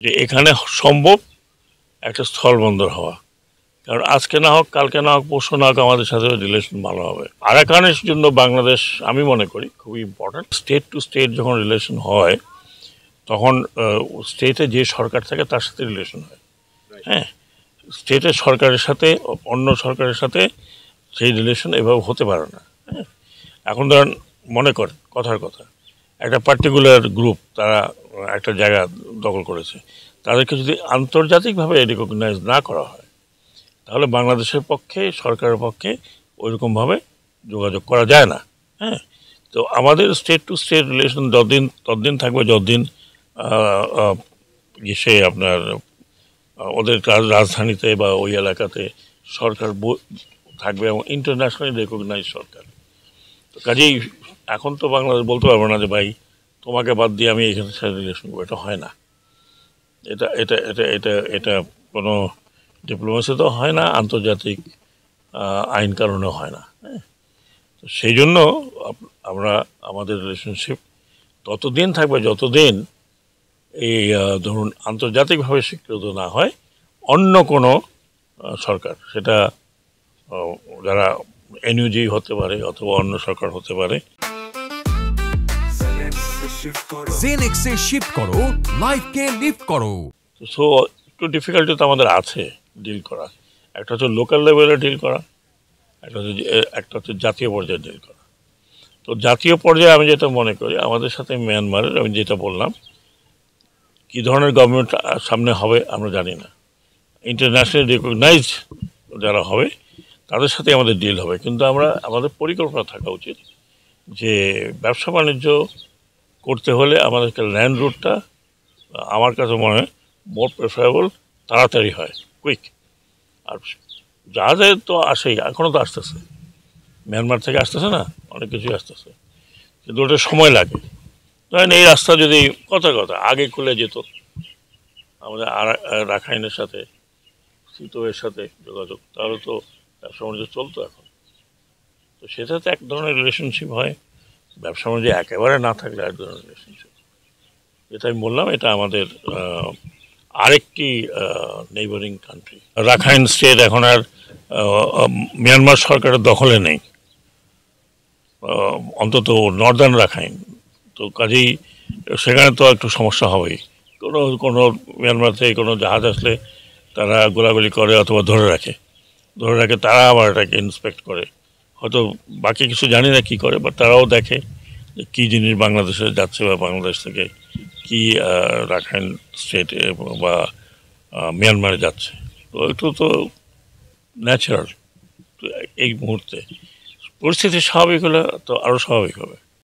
যে এখানে সম্ভব একটা স্থলবন্দর হওয়া, কারণ আজকে না হোক কালকে না হোক পরশু না হোক আমাদের সাথে রিলেশন ভালো হবে। আরাকানের জন্য বাংলাদেশ আমি মনে করি খুবই ইম্পর্ট্যান্ট। স্টেট টু স্টেট যখন রিলেশন হয় তখন স্টেটে যে সরকার থাকে তার সাথে রিলেশন হয়। হ্যাঁ, স্টেটের সরকারের সাথে অন্য সরকারের সাথে সেই রিলেশন এভাবে হতে পারে না। হ্যাঁ, এখন ধরেন মনে করেন কথার কথা একটা পার্টিকুলার গ্রুপ তারা একটা জায়গা দখল করেছে, তাদেরকে যদি আন্তর্জাতিকভাবে রিকগনাইজ না করা হয় তাহলে বাংলাদেশের পক্ষে সরকারের পক্ষে ওইরকমভাবে যোগাযোগ করা যায় না। হ্যাঁ, তো আমাদের স্টেট টু স্টেট রিলেশন ততদিন থাকবে যতদিন সে আপনার ওদের রাজধানীতে বা ওই এলাকাতে সরকার থাকবে এবং ইন্টারন্যাশনালি রেকগনাইজ সরকার। তো কাজেই এখন তো বাংলাদেশ বলতে পারবো না যে ভাই তোমাকে বাদ দিয়ে আমি এখানে সাথে রিলেশন করবো, এটা হয় না। এটা এটা এটা এটা এটা কোনো ডিপ্লোমেসিতেও হয় না, আন্তর্জাতিক আইন কারণেও হয় না। হ্যাঁ, তো সেই জন্য আমরা আমাদের রিলেশনশিপ ততদিন থাকবে যতদিন এই ধরুন আন্তর্জাতিকভাবে স্বীকৃত না হয় অন্য কোনো সরকার, সেটা যারা এনইউজি হতে পারে অথবা অন্য সরকার হতে পারে। জেনেক্সে শিফট করো, লাইফকে লিফট করো। সো একটু ডিফিকাল্টি তো আমাদের আছে ডিল করা। একটা হচ্ছে লোকাল লেভেলে ডিল করা, একটা হচ্ছে জাতীয় পর্যায়ে ডিল করা। তো জাতীয় পর্যায়ে আমি যেটা মনে করি আমাদের সাথে মিয়ানমারের, আমি যেটা বললাম, কী ধরনের গভর্নমেন্ট সামনে হবে আমরা জানি না। ইন্টারন্যাশনালি রিকগনাইজড যারা হবে তাদের সাথে আমাদের ডিল হবে, কিন্তু আমাদের পরিকল্পনা থাকা উচিত যে ব্যবসা বাণিজ্য করতে হলে আমাদেরকে ল্যান্ড রুটটা আমার কাছে মনে হয় মোর প্রেফারেবল, তাড়াতাড়ি হয়, কুইক। আর জাহাজে তো আসেই, এখনও তো আসতেছে, মিয়ানমার থেকে আসতেছে না, অনেক কিছুই আসতেছে, কিন্তু ওটা সময় লাগে। ধরেন এই রাস্তা যদি কথা আগে খুলে যেত, আমাদের রাখাইনের সাথে সিটোয়ের সাথে যোগাযোগ, তাহলে তো ব্যবসা বাণিজ্য চলতো এখন। তো সেটাতে এক ধরনের রিলেশনশিপ হয়, ব্যবসা বাণিজ্য একেবারে না থাকলে এক ধরনের রিলেশনশিপ। যেটা আমি বললাম এটা আমাদের আরেকটি নেইবারিং কান্ট্রি। রাখাইন স্টেট এখন আর মিয়ানমার সরকারের দখলে নেই, অন্তত নর্দার্ন রাখাইন। তো কাজেই সেখানে তো একটু সমস্যা হবেই। কোনো মিয়ানমার থেকে কোনো জাহাজ আসলে তারা গোলাগুলি করে অথবা ধরে রাখে, তারা আবার এটাকে ইন্সপেক্ট করে। হয়তো বাকি কিছু জানি না কী করে, বাট তারাও দেখে যে কী জিনিস বাংলাদেশে যাচ্ছে বা বাংলাদেশ থেকে কী রাখাইন স্টেটে বা মিয়ানমারে যাচ্ছে। তো একটু তো ন্যাচারাল। এই মুহূর্তে পরিস্থিতি স্বাভাবিক হলে তো আরও স্বাভাবিক হবে।